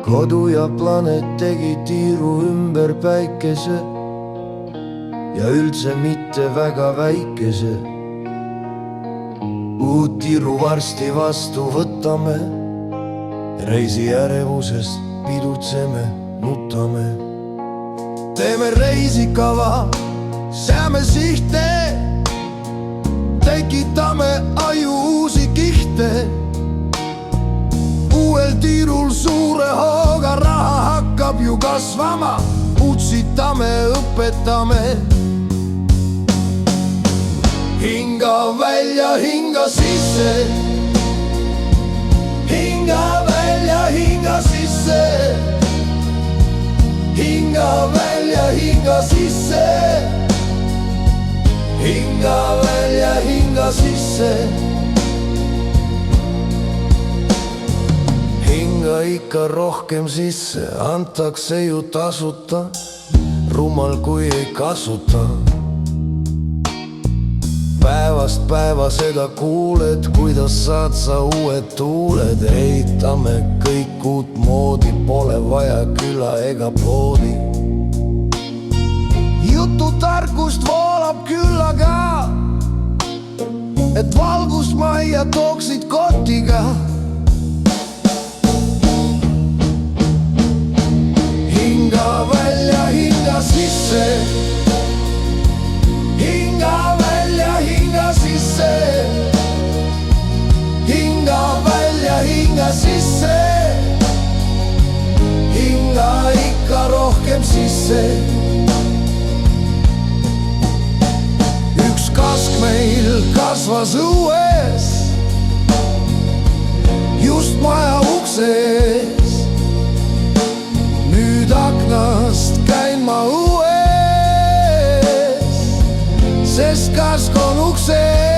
kodu ja planeet tegi tiiru ümber päikese ja üldse mitte väga väikese. Uut tiiru varsti vastu võtame, reisi ärevusest pidutseme, nutame. Teeme reisikava, seame sihte, tekitame aju uusi kihte. Uuel tiirul suure hooga raha hakkab ju kasvama, utsitame, õpetame. Hinga välja, hinga sisse, hinga välja, hinga sisse, hinga välja, hinga sisse, hinga välja, hinga sisse. Hinga ikka rohkem sisse, antakse ju tasuta, rumal kui ei kasuta. Päevast päeva seda kuuled, kuidas saad sa uued tuuled. Ehitame kõik uut moodi, pole vaja küla ega poodi. Jututarkust voolab küllaga, et valgust majja tooksid kotiga. Hinga välja, hinga sisse, hinga välja, hinga sisse, hinga välja, hinga sisse, hinga ikka rohkem sisse. Üks kask meil kasvas õues, just maja ukse ees. Nüüd aknast käin ma õues, sest kask on ukse ees.